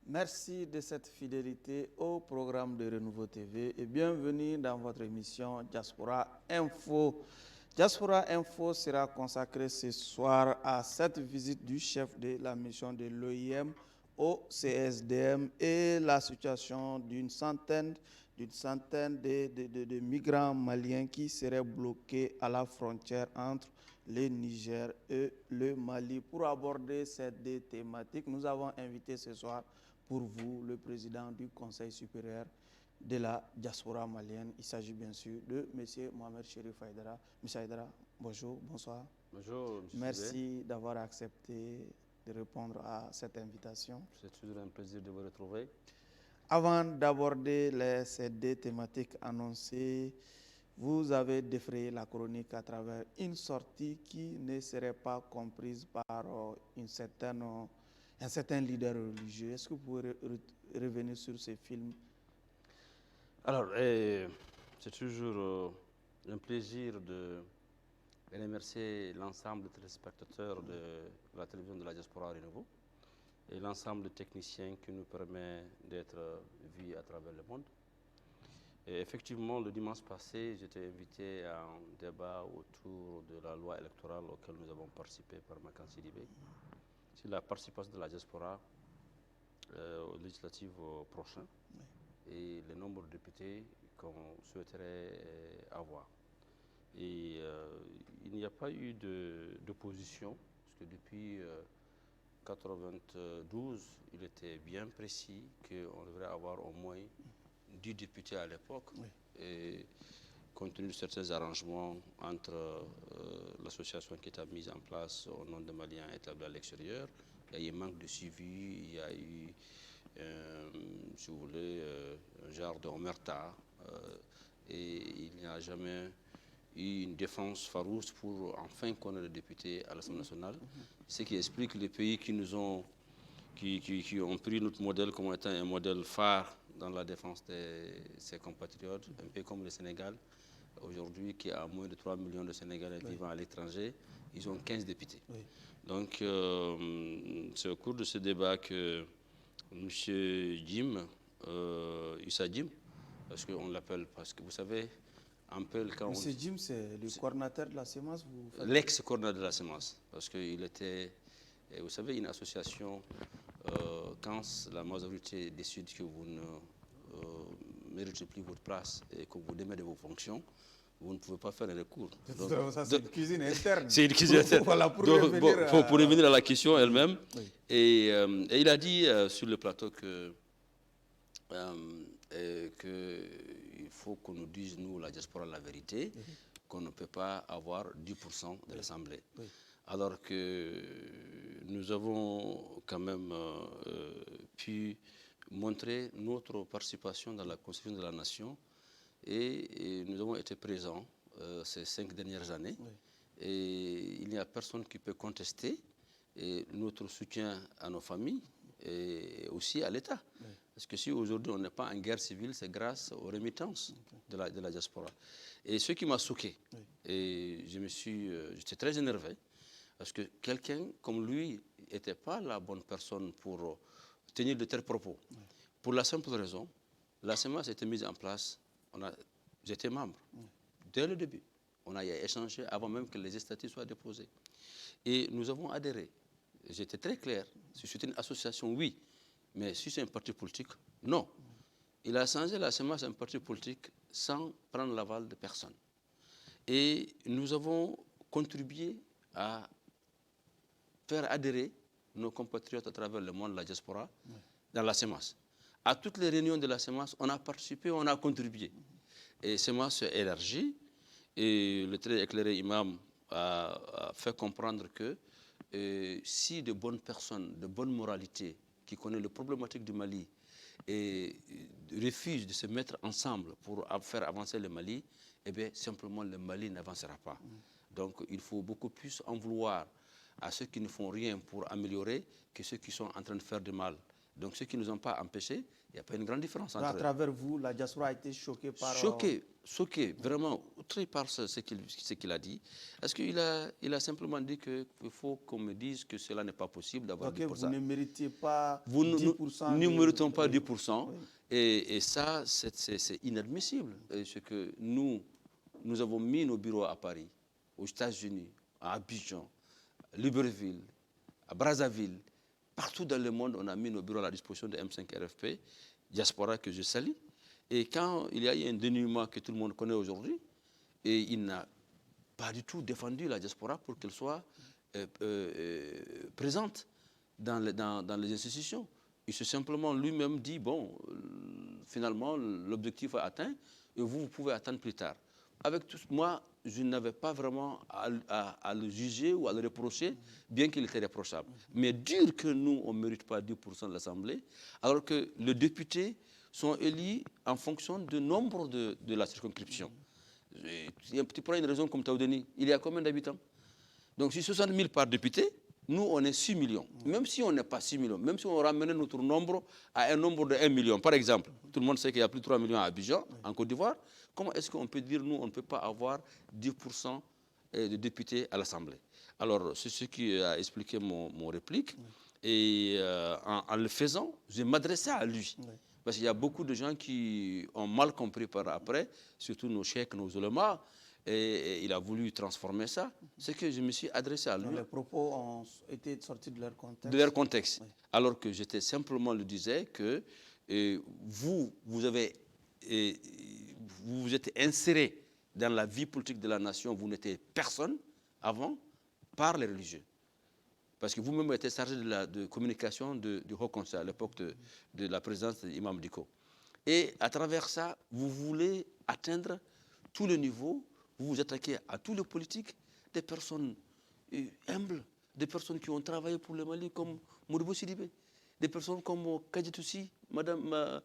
Merci de cette fidélité au programme de Renouveau TV et bienvenue dans votre émission Diaspora Info. Diaspora Info sera consacrée ce soir à cette visite du chef de la mission de l'OIM au CSDM et la situation d'une centaine de migrants maliens qui seraient bloqués à la frontière entre le Niger et le Mali. Pour aborder ces deux thématiques, nous avons invité ce soir pour vous le président du Conseil supérieur de la diaspora malienne. Il s'agit bien sûr de M. Mohamed Chérif Haïdara. M. Haïdara, bonjour, bonsoir. Bonjour, M. Merci d'avoir accepté de répondre à cette invitation. C'est toujours un plaisir de vous retrouver. Avant d'aborder ces deux thématiques annoncées, vous avez défrayé la chronique à travers une sortie qui ne serait pas comprise par un certain leader religieux. Est-ce que vous pouvez revenir sur ce film? Alors, c'est toujours un plaisir de remercier l'ensemble des téléspectateurs de la télévision de la diaspora Renouveau et l'ensemble des techniciens qui nous permet d'être vus à travers le monde. Et effectivement, le dimanche passé, j'étais invité à un débat autour de la loi électorale auquel nous avons participé par Makan Sidibé. C'est la participation de la diaspora aux législatives prochaines et le nombre de députés qu'on souhaiterait avoir. Et il n'y a pas eu d'opposition, parce que depuis 1992, il était bien précis qu'on devrait avoir au moins 10 députés à l'époque. Oui. Et compte tenu de certains arrangements entre l'association qui était mise en place au nom des Maliens établis à l'extérieur, il y a eu un manque de suivi, il y a eu, si vous voulez, un genre d'omerta, et il n'y a jamais eu une défense farouche pour enfin qu'on ait des députés à l'Assemblée nationale, ce qui explique les pays qui ont pris notre modèle comme étant un modèle phare dans la défense de ses compatriotes, un peu comme le Sénégal. Aujourd'hui, qui a moins de 3 millions de Sénégalais vivant à l'étranger, ils ont 15 députés. Oui. Donc, c'est au cours de ce débat que M. Jim, Issa Jim, parce qu'on l'appelle, parce que vous savez, un peu quand M. Jim, c'est le coordinateur de la semence? L'ex-coordinateur de la semence, parce qu'il était, vous savez, une association, quand la majorité décide que vous ne méritez plus votre place et que vous démettez de vos fonctions, vous ne pouvez pas faire un recours. Donc, ça, c'est une cuisine interne. C'est une cuisine interne. Voilà, pour revenir à la question elle-même. Oui. Et il a dit sur le plateau que il faut qu'on nous dise, nous, la diaspora, la vérité, qu'on ne peut pas avoir 10% de l'Assemblée. Oui. Alors que nous avons quand même pu montrer notre participation dans la constitution de la nation et nous avons été présents ces 5 dernières années. Oui. Et il n'y a personne qui peut contester notre soutien à nos familles et aussi à l'État. Oui. Parce que si aujourd'hui on n'est pas en guerre civile, c'est grâce aux remittances de la diaspora. Et ce qui m'a choqué, et j'étais très énervé, parce que quelqu'un comme lui n'était pas la bonne personne pour tenir de tels propos. Oui. Pour la simple raison, la semence a été mise en place, j'étais membre, dès le début. On a échangé avant même que les statuts soient déposés. Et nous avons adhéré. J'étais très clair. Si c'était une association, oui. Mais si c'est un parti politique, non. Il a changé la semence en parti politique sans prendre l'aval de personne. Et nous avons contribué à faire adhérer nos compatriotes à travers le monde, la diaspora, dans la semence. À toutes les réunions de la semence, on a participé, on a contribué. Et semence s'est élargie. Et le très éclairé imam a fait comprendre que si de bonnes personnes, de bonne moralité, qui connaissent les problématiques du Mali et refusent de se mettre ensemble pour faire avancer le Mali, eh bien, simplement le Mali n'avancera pas. Donc, il faut beaucoup plus en vouloir à ceux qui ne font rien pour améliorer que ceux qui sont en train de faire du mal. Donc ceux qui ne nous ont pas empêchés, il n'y a pas une grande différence entre eux. À travers vous, la diaspora a été choquée par... Choqué, vraiment outré par ce qu'il a dit. Est-ce qu'il a simplement dit qu'il faut qu'on me dise que cela n'est pas possible d'avoir 10%. Vous ne méritez pas vous 10%. Nous ne méritons pas 10%. Oui. Et ça, c'est inadmissible. Et ce que nous avons mis nos bureaux à Paris, aux États-Unis, à Abidjan, à Libreville, à Brazzaville, partout dans le monde, on a mis nos bureaux à la disposition de M5 RFP, diaspora que je salue. Et quand il y a eu un dénuement que tout le monde connaît aujourd'hui, et il n'a pas du tout défendu la diaspora pour qu'elle soit présente dans les institutions. Il s'est simplement lui-même dit, bon, finalement, l'objectif est atteint, et vous pouvez attendre plus tard. Avec tout, moi, je n'avais pas vraiment à le juger ou à le reprocher, bien qu'il était réprochable. Mais dire que nous, on ne mérite pas 10% de l'Assemblée, alors que les députés sont élus en fonction du nombre de la circonscription. Tu prends une région comme Taoudeni, il y a combien d'habitants? Donc, si 60 000 par député, nous, on est 6 millions. Même si on n'est pas 6 millions, même si on ramenait notre nombre à un nombre de 1 million, par exemple, tout le monde sait qu'il y a plus de 3 millions à Abidjan, en Côte d'Ivoire, comment est-ce qu'on peut dire, nous, on ne peut pas avoir 10% de députés à l'Assemblée? Alors, c'est ce qui a expliqué mon réplique. Et en le faisant, je m'adressais à lui. Parce qu'il y a beaucoup de gens qui ont mal compris par après, surtout nos cheikhs, nos ulémas, et il a voulu transformer ça. C'est que je me suis adressé à lui. Les propos ont été sortis de leur contexte. De leur contexte. Oui. Alors que j'étais simplement le disais que vous vous êtes inséré dans la vie politique de la nation, vous n'étiez personne avant par les religieux. Parce que vous-même étiez chargé de communication du Haut Conseil à l'époque de la présidence de l'imam Diko. Et à travers ça, vous voulez atteindre tous les niveaux, vous vous attaquez à tous les politiques, des personnes humbles, des personnes qui ont travaillé pour le Mali comme Modibo Sidibé, des personnes comme Kadjetoussi, Madame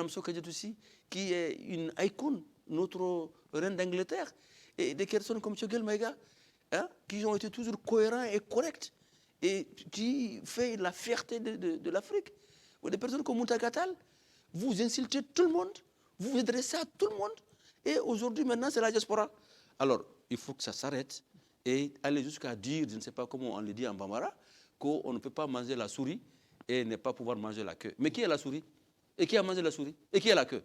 So Kadjetoussi, qui est une icône, notre reine d'Angleterre, et des personnes comme Choguel Maïga, qui ont été toujours cohérents et corrects, et qui fait la fierté de l'Afrique. Ou des personnes comme Moutagatal, vous insultez tout le monde, vous vous adressez à tout le monde, et aujourd'hui, maintenant, c'est la diaspora. Alors, il faut que ça s'arrête et aller jusqu'à dire, je ne sais pas comment on le dit en Bambara, qu'on ne peut pas manger la souris et ne pas pouvoir manger la queue. Mais qui est la souris? Et qui a mangé la souris? Et qui est la queue?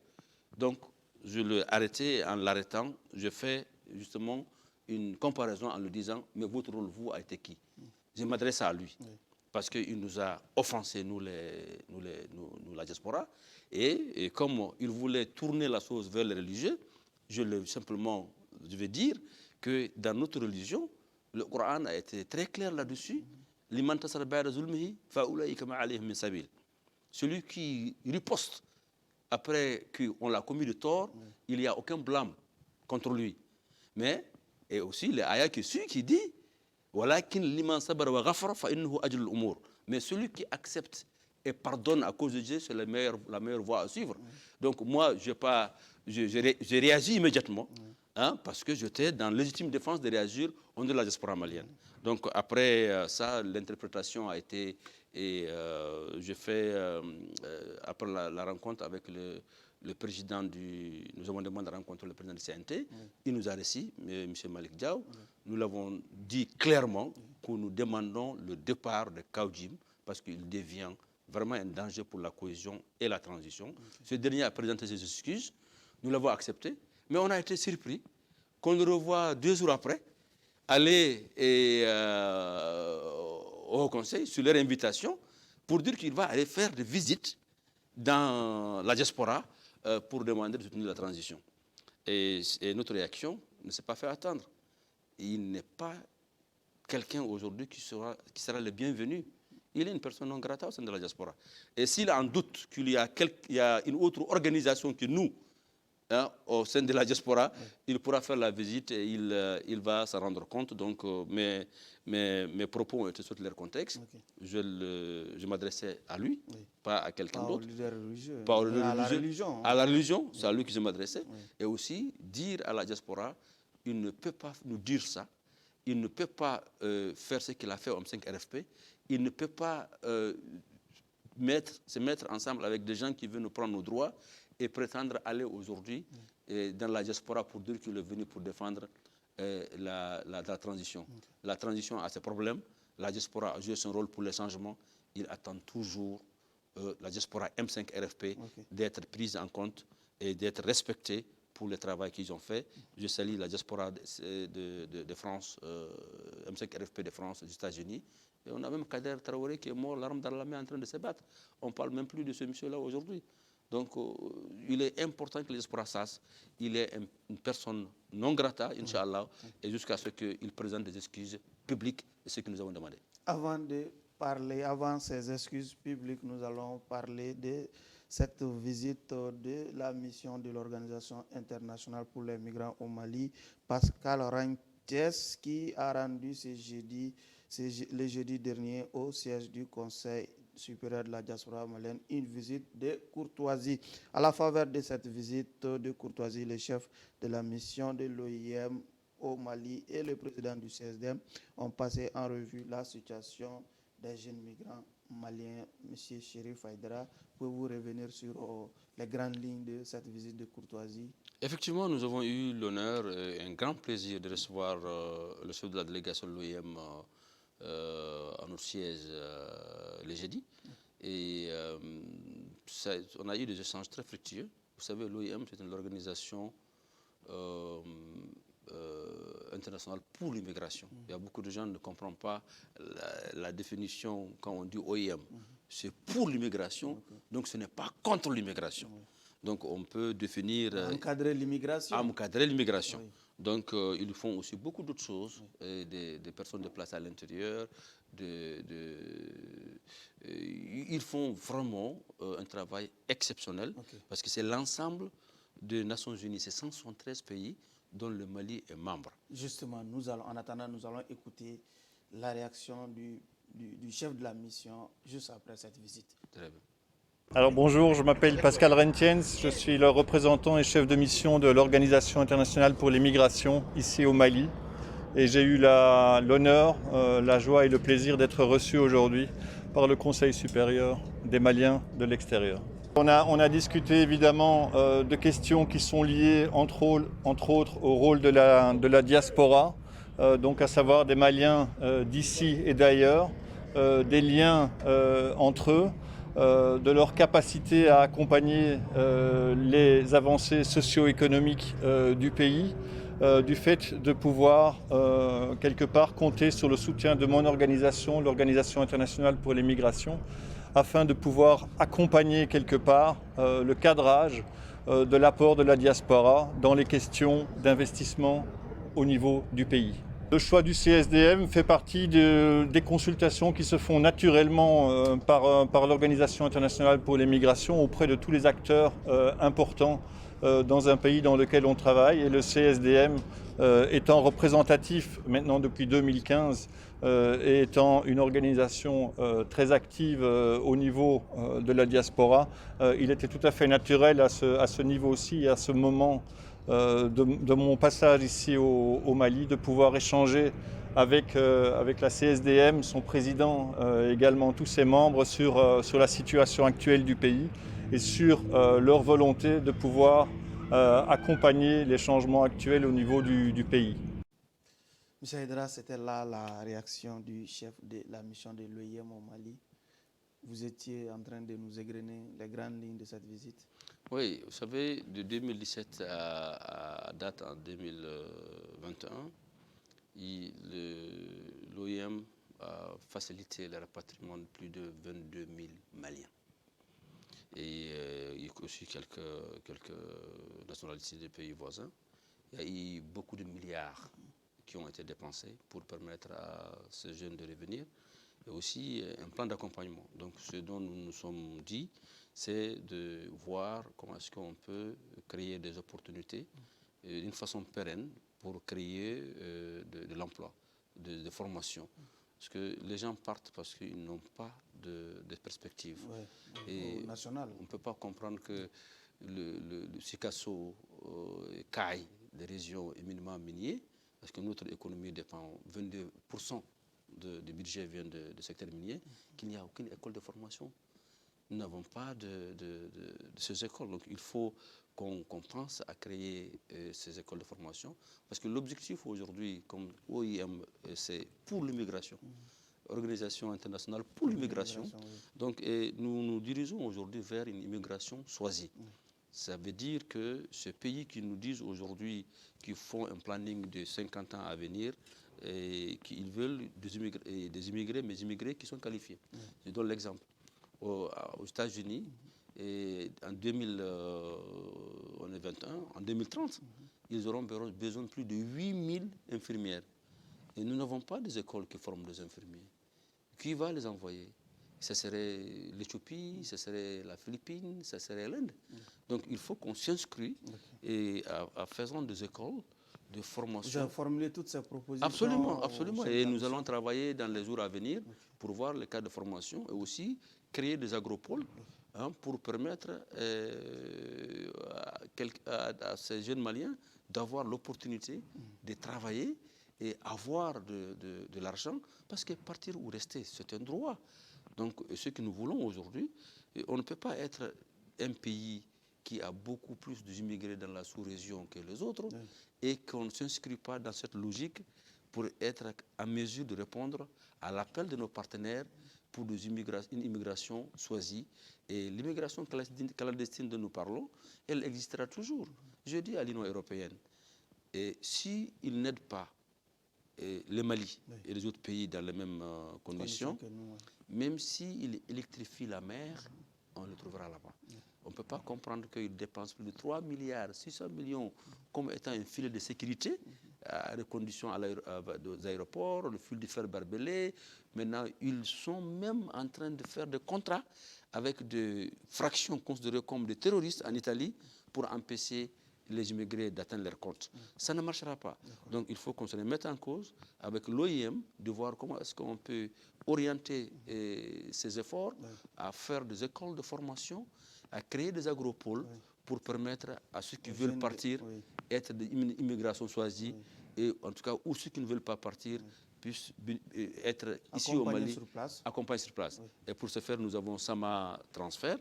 Donc, je l'ai arrêté. En l'arrêtant, je fais justement une comparaison en lui disant, mais votre rôle, vous, a été qui? Je m'adresse à lui. Parce qu'il nous a offensés, nous, la diaspora. Et comme il voulait tourner la chose vers les religieux, je vais dire que dans notre religion, le Coran a été très clair là-dessus. Celui qui riposte après qu'on l'a commis de tort, il n'y a aucun blâme contre lui. Mais, et aussi, les ayats qui suit, qui dit, mais celui qui accepte et pardonne à cause de Dieu, c'est la meilleure voie à suivre. Donc moi, j'ai réagi immédiatement, parce que j'étais dans légitime défense de réagir au nom de la diaspora malienne. Donc après ça, l'interprétation a été, et j'ai fait, après la rencontre avec le président nous avons demandé de rencontrer le président du CNT, il nous a reçu, M. Malik Diaw, nous l'avons dit clairement que nous demandons le départ de Kaoudim parce qu'il devient vraiment un danger pour la cohésion et la transition. Ce dernier a présenté ses excuses, nous l'avons accepté, mais on a été surpris qu'on le revoie 2 jours après aller au Conseil sur leur invitation pour dire qu'il va aller faire des visites dans la diaspora pour demander de soutenir la transition. Et notre réaction ne s'est pas fait attendre. Il n'est pas quelqu'un aujourd'hui qui sera le bienvenu. Il est une personne non grata au sein de la diaspora. Et s'il en doute qu'il y a une autre organisation que nous, au sein de la diaspora, il pourra faire la visite et il va s'en rendre compte. Donc mes propos ont été sur leur contexte. Je m'adressais à lui, pas à quelqu'un d'autre. Pas au leader religieux. À la religion. À la religion, c'est à lui que je m'adressais. Et aussi dire à la diaspora, il ne peut pas nous dire ça. il ne peut pas faire ce qu'il a fait au M5 RFP, il ne peut pas se mettre ensemble avec des gens qui veulent nous prendre nos droits et prétendre aller aujourd'hui dans la diaspora pour dire qu'il est venu pour défendre la transition. La transition a ses problèmes, la diaspora a joué son rôle pour les changements, il attend toujours la diaspora M5 RFP d'être prise en compte et d'être respectée pour le travail qu'ils ont fait. Je salue la diaspora de France, M5 RFP de France, des États-Unis. Et on a même Kader Traoré qui est mort, l'arme dans la main en train de se battre. On ne parle même plus de ce monsieur-là aujourd'hui. Donc, il est important que les diasporas sachent il est une personne non grata, Inch'Allah, et jusqu'à ce qu'il présente des excuses publiques, et ce que nous avons demandé. Avant ces excuses publiques, nous allons parler de cette visite de la mission de l'Organisation internationale pour les migrants au Mali, Pascal Rantiès, qui a rendu le jeudi dernier au siège du Conseil supérieur de la diaspora malienne une visite de courtoisie. À la faveur de cette visite de courtoisie, le chef de la mission de l'OIM au Mali et le président du CSDM ont passé en revue la situation des jeunes migrants maliens. Monsieur Chérif Haïdara, pouvez-vous revenir sur les grandes lignes de cette visite de courtoisie? Effectivement, nous avons eu l'honneur et un grand plaisir de recevoir le chef de la délégation de l'OIM à notre siège le jeudi. Et on a eu des échanges très fructueux. Vous savez, l'OIM, c'est une organisation internationale pour l'immigration. Il y a beaucoup de gens qui ne comprennent pas la définition quand on dit OIM. C'est pour l'immigration, donc ce n'est pas contre l'immigration. Donc on peut définir... encadrer l'immigration. Encadrer l'immigration. Oui. Donc ils font aussi beaucoup d'autres choses, des personnes déplacées à l'intérieur. Ils font vraiment un travail exceptionnel parce que c'est l'ensemble des Nations Unies, c'est 173 pays dont le Mali est membre. Justement, en attendant, nous allons écouter la réaction du chef de la mission juste après cette visite. Très bien. Alors bonjour, je m'appelle Pascal Rantiens, je suis le représentant et chef de mission de l'Organisation internationale pour les migrations ici au Mali. Et j'ai eu l'honneur, la joie et le plaisir d'être reçu aujourd'hui par le Conseil supérieur des Maliens de l'extérieur. On a discuté évidemment de questions qui sont liées entre autres au rôle de la diaspora, donc à savoir des Maliens d'ici et d'ailleurs, des liens entre eux, de leur capacité à accompagner les avancées socio-économiques du pays, du fait de pouvoir quelque part compter sur le soutien de mon organisation, l'Organisation internationale pour les migrations, afin de pouvoir accompagner quelque part le cadrage de l'apport de la diaspora dans les questions d'investissement au niveau du pays. Le choix du CSDM fait partie des consultations qui se font naturellement par l'Organisation internationale pour les migrations auprès de tous les acteurs importants dans un pays dans lequel on travaille. Et le CSDM étant représentatif maintenant depuis 2015 et étant une organisation très active au niveau de la diaspora, il était tout à fait naturel à ce niveau-ci et à ce moment de mon passage ici au Mali, de pouvoir échanger avec la CSDM, son président, également tous ses membres sur la situation actuelle du pays et sur leur volonté de pouvoir accompagner les changements actuels au niveau du pays. M. Haïdara, c'était là la réaction du chef de la mission de l'OIM au Mali. Vous étiez en train de nous égrener les grandes lignes de cette visite. Oui, vous savez, de 2017 à date en 2021, l'OIM a facilité le rapatriement de plus de 22 000 Maliens. Et il y a aussi quelques nationalités des pays voisins. Il y a eu beaucoup de milliards qui ont été dépensés pour permettre à ces jeunes de revenir. Et aussi un plan d'accompagnement. Donc ce dont nous nous sommes dit, c'est de voir comment est-ce qu'on peut créer des opportunités d'une façon pérenne pour créer de l'emploi, de formation. Parce que les gens partent parce qu'ils n'ont pas de perspective. Ouais, et national. On ne peut pas comprendre que le Sikasso, Caille, des régions éminemment minières, parce que notre économie dépend, 22% du budget vient du secteur minier, qu'il n'y a aucune école de formation. Nous n'avons pas de ces écoles. Donc il faut qu'on pense à créer ces écoles de formation, parce que l'objectif aujourd'hui, comme OIM, c'est pour l'immigration. Organisation internationale pour l'immigration. Oui. Donc nous nous dirigeons aujourd'hui vers une immigration choisie. Ça veut dire que ces pays qui nous disent aujourd'hui qu'ils font un planning de 50 ans à venir, et qu'ils veulent des immigrés, mais immigrés qui sont qualifiés. Je donne l'exemple. Aux États-Unis, en 2030, ils auront besoin de plus de 8000 infirmières. Et nous n'avons pas des écoles qui forment des infirmiers. Qui va les envoyer? Ce serait l'Éthiopie, ce serait la Philippine, ce serait l'Inde. Donc il faut qu'on s'inscrit et en faisant des écoles de formation. Vous avez formulé toutes ces propositions? Absolument, absolument. Et nous allons travailler dans les jours à venir pour voir les cas de formation et aussi créer des agropoles pour permettre à ces jeunes Maliens d'avoir l'opportunité de travailler et avoir de l'argent, parce que partir ou rester, c'est un droit. Donc, ce que nous voulons aujourd'hui, on ne peut pas être un pays qui a beaucoup plus d'immigrés dans la sous-région que les autres et qu'on ne s'inscrit pas dans cette logique pour être en mesure de répondre à l'appel de nos partenaires pour une immigration choisie. Et l'immigration clandestine dont nous parlons, elle existera toujours. Je dis à l'Union européenne, s'ils n'aident pas le Mali et les autres pays dans les mêmes conditions, même s'ils électrifient la mer, on le trouvera là-bas. On ne peut pas comprendre qu'ils dépensent plus de 3 milliards 600 millions comme étant un filet de sécurité à des conditions aux aéroports, le fil de fer barbelé. Maintenant, ils sont même en train de faire des contrats avec des fractions considérées comme des terroristes en Italie pour empêcher les immigrés d'atteindre leurs comptes. Ça ne marchera pas. Donc il faut qu'on se mette en cause avec l'OIM, de voir comment est-ce qu'on peut orienter ces efforts à faire des écoles de formation, à créer des agropoles pour permettre à ceux qui veulent partir être d'immigration choisie et en tout cas, ou ceux qui ne veulent pas partir puissent être ici au Mali, accompagnés sur place. Et pour ce faire, nous avons Sama Transfert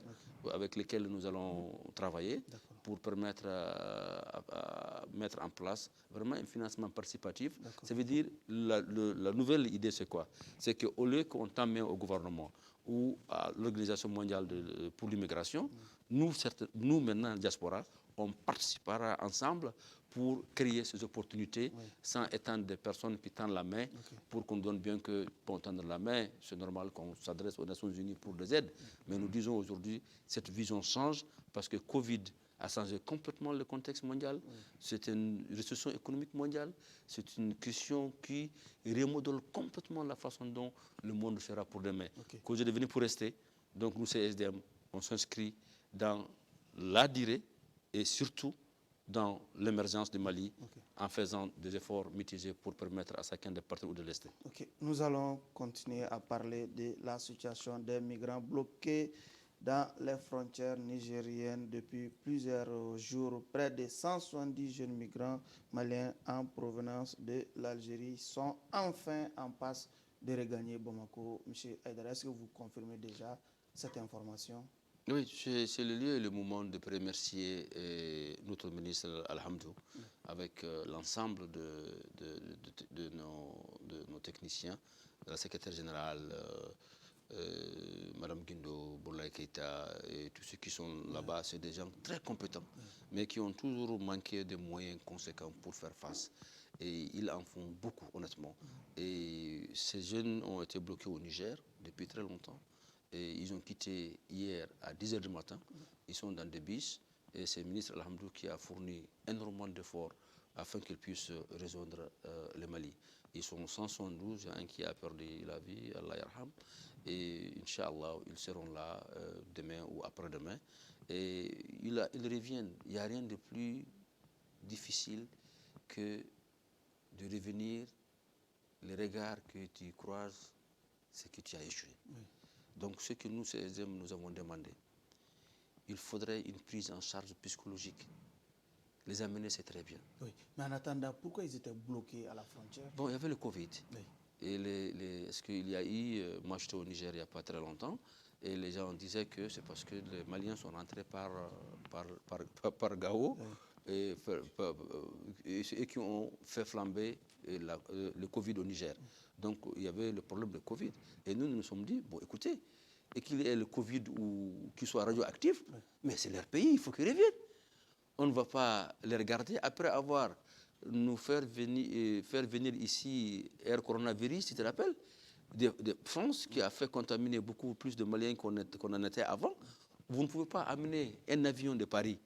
avec lesquels nous allons travailler pour permettre à mettre en place vraiment un financement participatif. Ça veut dire, la nouvelle idée, c'est quoi? C'est qu'au lieu qu'on tend main au gouvernement ou à l'Organisation mondiale pour l'immigration, nous, maintenant, diaspora, on participera ensemble pour créer ces opportunités sans étendre des personnes qui tendent la main pour qu'on donne bien que pour tendre la main, c'est normal qu'on s'adresse aux Nations Unies pour des aides. Mais nous disons aujourd'hui, cette vision change parce que Covid a changé complètement le contexte mondial. C'est une récession économique mondiale. C'est une question qui remodèle complètement la façon dont le monde sera pour demain. Cause est devenu pour rester. Donc nous, CSDM, on s'inscrit dans la durée et surtout dans l'émergence du Mali en faisant des efforts mitigés pour permettre à chacun de partir ou de rester. Nous allons continuer à parler de la situation des migrants bloqués dans les frontières nigériennes depuis plusieurs jours. Près de 170 jeunes migrants maliens en provenance de l'Algérie sont enfin en passe de regagner Bamako. Monsieur Aïdara, est-ce que vous confirmez déjà cette information? Oui, c'est le lieu et le moment de remercier notre ministre Alhamdou avec l'ensemble de nos techniciens, la secrétaire générale, Madame Guindo, Boulaye Keita et tous ceux qui sont là-bas. C'est des gens très compétents, mais qui ont toujours manqué de moyens conséquents pour faire face. Et ils en font beaucoup, honnêtement. Et ces jeunes ont été bloqués au Niger depuis très longtemps. Et ils ont quitté hier à 10h du matin. Ils sont dans des bus. Et c'est le ministre Alhamdou qui a fourni énormément d'efforts afin qu'ils puissent résoudre le Mali. Ils sont 172, il y a un qui a perdu la vie, Allah yarham. Et Inch'Allah, ils seront là demain ou après-demain. Et ils reviennent. Il n'y a rien de plus difficile que de revenir. Les regards que tu croises, c'est que tu as échoué. Donc, ce que nous, nous avons demandé, il faudrait une prise en charge psychologique. les amener, c'est très bien. Oui, mais en attendant, pourquoi ils étaient bloqués à la frontière? Bon, il y avait le Covid. Oui. Et est-ce qu'il y a eu, moi j'étais au Niger il n'y a pas très longtemps, et les gens disaient que c'est parce que les Maliens sont rentrés par Gao, oui, et qui ont fait flamber le Covid au Niger. Donc il y avait le problème de Covid. Et nous nous sommes dit, bon écoutez, et qu'il y ait le Covid ou qu'il soit radioactif, oui, mais c'est leur pays, il faut qu'ils reviennent. On ne va pas les regarder après avoir nous faire venir ici Air Coronavirus, tu te rappelles, de France, qui a fait contaminer beaucoup plus de Maliens qu'on en était avant. Vous ne pouvez pas amener un avion de Paris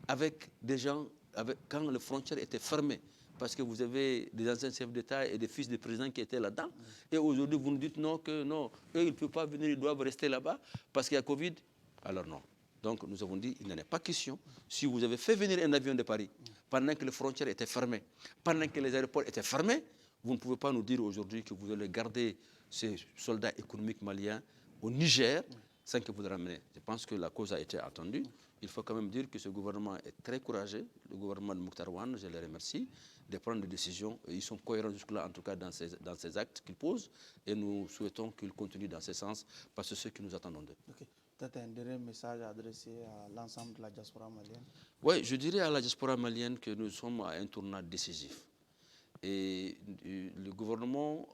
avec des gens, quand les frontières étaient fermées, parce que vous avez des anciens chefs d'État et des fils de présidents qui étaient là-dedans. Et aujourd'hui, vous nous dites non, eux, ils ne peuvent pas venir, ils doivent rester là-bas parce qu'il y a Covid. Alors non. Donc nous avons dit, il n'en est pas question. Si vous avez fait venir un avion de Paris pendant que les frontières étaient fermées, pendant que les aéroports étaient fermés, vous ne pouvez pas nous dire aujourd'hui que vous allez garder ces soldats économiques maliens au Niger sans que vous les ramenez. Je pense que la cause a été attendue. Il faut quand même dire que ce gouvernement est très courageux. Le gouvernement de Mokhtar Ouane, je les remercie, de prendre des décisions. Ils sont cohérents jusque-là, en tout cas dans ces actes qu'ils posent. Et nous souhaitons qu'ils continuent dans ce sens, parce que c'est ce que nous attendons d'eux. Okay. Peut-être un dernier message adressé à l'ensemble de la diaspora malienne. Oui, je dirais à la diaspora malienne que nous sommes à un tournant décisif. Et le gouvernement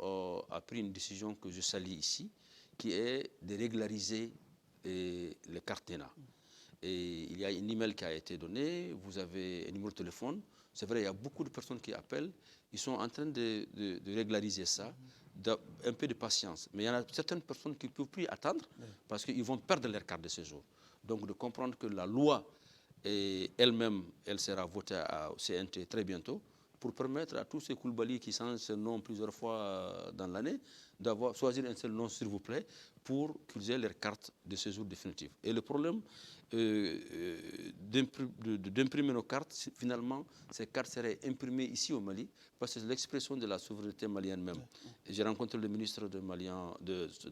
a pris une décision que je salue ici, qui est de régulariser les cartes d'ENA. Et il y a un email qui a été donné, vous avez un numéro de téléphone. C'est vrai, il y a beaucoup de personnes qui appellent. Ils sont en train de régulariser ça. Un peu de patience. Mais il y en a certaines personnes qui ne peuvent plus attendre parce qu'ils vont perdre leur carte de séjour. Donc de comprendre que la loi elle-même, elle sera votée au CNT très bientôt pour permettre à tous ces Koulibaly qui changent ce nom plusieurs fois dans l'année d'avoir choisir un seul nom, s'il vous plaît, pour qu'ils aient leur carte de séjour définitive. Et le problème d'imprimer nos cartes, finalement, ces cartes seraient imprimées ici au Mali, parce que c'est l'expression de la souveraineté malienne même. J'ai rencontré le ministre de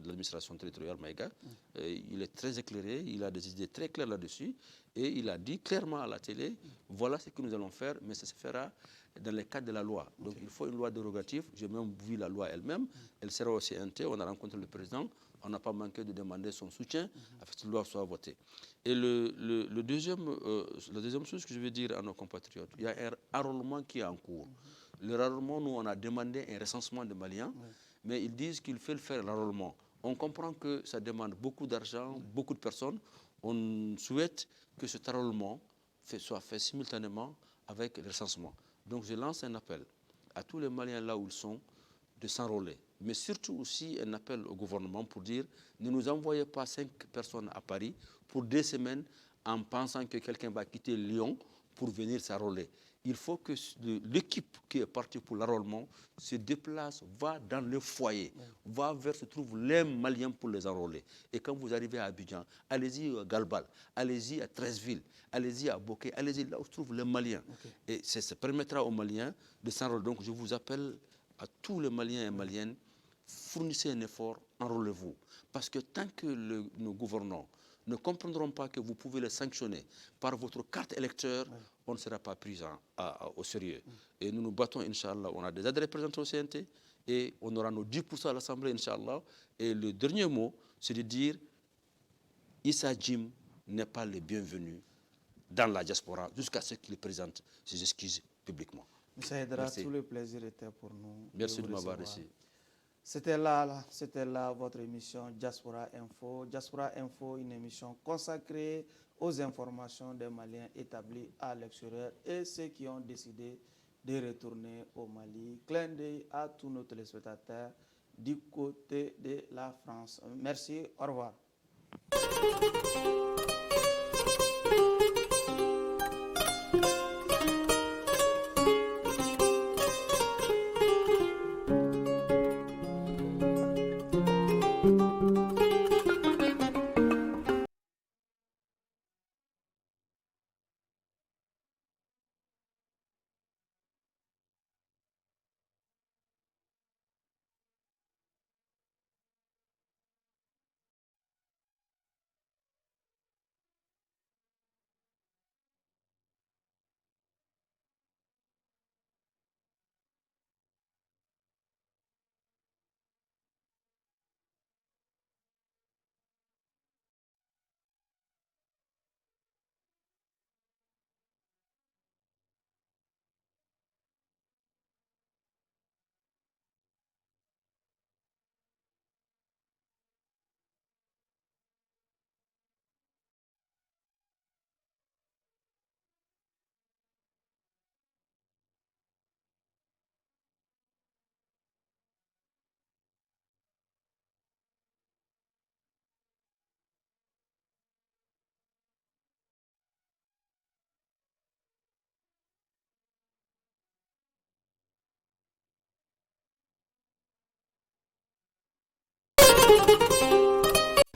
l'administration territoriale, Maïga. Il est très éclairé, il a des idées très claires là-dessus, et il a dit clairement à la télé, voilà ce que nous allons faire, mais ça se fera dans le cadre de la loi. Donc il faut une loi dérogative. J'ai même vu la loi elle-même. Elle sera au CNT. On a rencontré le président. On n'a pas manqué de demander son soutien afin que cette loi soit votée. Et la deuxième chose que je veux dire à nos compatriotes, il y a un enrôlement qui est en cours. Le enrôlement, nous, on a demandé un recensement de Maliens, mais ils disent qu'il faut le faire, l'enrôlement. On comprend que ça demande beaucoup d'argent, beaucoup de personnes. On souhaite que cet enrôlement soit fait simultanément avec le recensement. Donc je lance un appel à tous les Maliens là où ils sont de s'enrôler. Mais surtout aussi un appel au gouvernement pour dire ne nous envoyez pas 5 personnes à Paris pour 2 semaines en pensant que quelqu'un va quitter Lyon pour venir s'enrôler. Il faut que l'équipe qui est partie pour l'enrôlement se déplace, va dans le foyer, va vers se trouvent les Maliens pour les enrôler. Et quand vous arrivez à Abidjan, allez-y à Galbal, allez-y à Treichville, allez-y à Bokeh, allez-y là où se trouvent les Maliens. Et ça permettra aux Maliens de s'enrôler. Donc je vous appelle à tous les Maliens et Maliennes, fournissez un effort, enrôlez-vous. Parce que tant que nos gouvernants ne comprendront pas que vous pouvez les sanctionner par votre carte électeur, on ne sera pas pris au sérieux. Et nous nous battons, Inch'Allah. On a déjà des représentants au CNT et on aura nos 10% à l'Assemblée, Inch'Allah. Et le dernier mot, c'est de dire Issa Jim n'est pas le bienvenu dans la diaspora jusqu'à ce qu'il présente ses excuses publiquement. M. Aidara, tout le plaisir était pour nous. Merci de m'avoir reçu. C'était là votre émission Diaspora Info. Diaspora Info, une émission consacrée aux informations des Maliens établis à l'extérieur et ceux qui ont décidé de retourner au Mali. Clin d'œil à tous nos téléspectateurs du côté de la France. Merci, au revoir.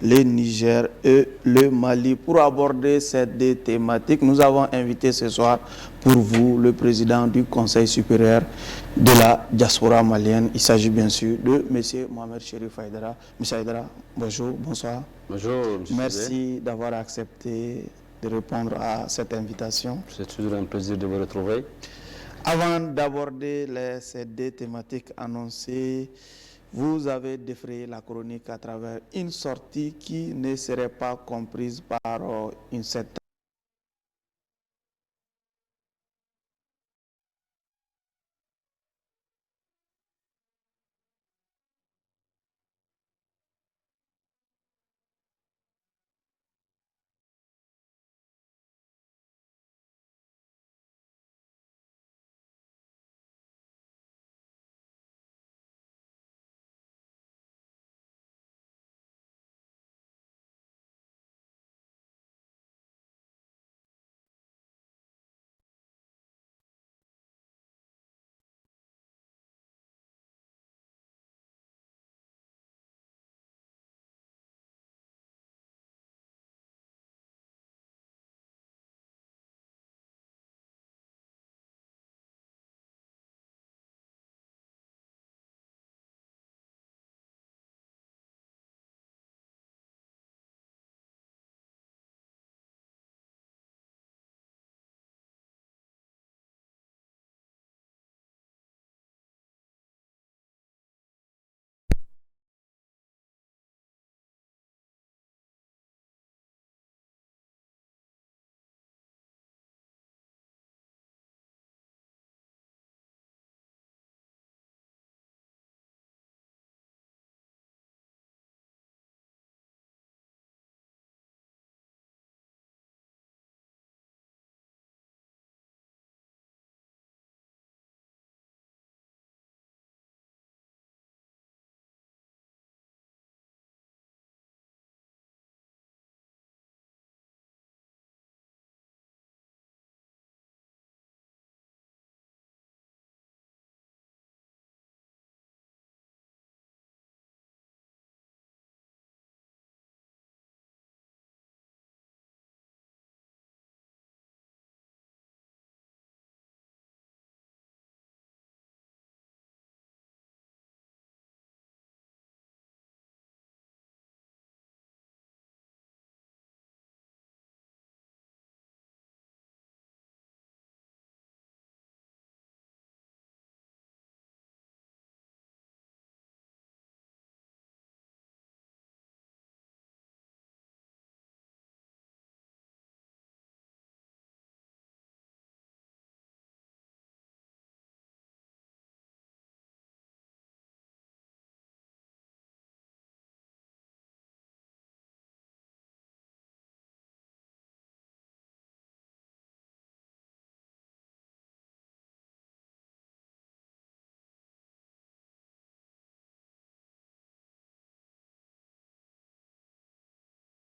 le Niger et le Mali. Pour aborder ces deux thématiques, nous avons invité ce soir pour vous le président du Conseil supérieur de la diaspora malienne. Il s'agit bien sûr de M. Mohamed Cherif Haïdara. M. Haïdara, bonjour, bonsoir. Bonjour, M. Merci d'avoir accepté de répondre à cette invitation. C'est toujours un plaisir de vous retrouver. Avant d'aborder ces deux thématiques annoncées, vous avez défrayé la chronique à travers une sortie qui ne serait pas comprise par une certaine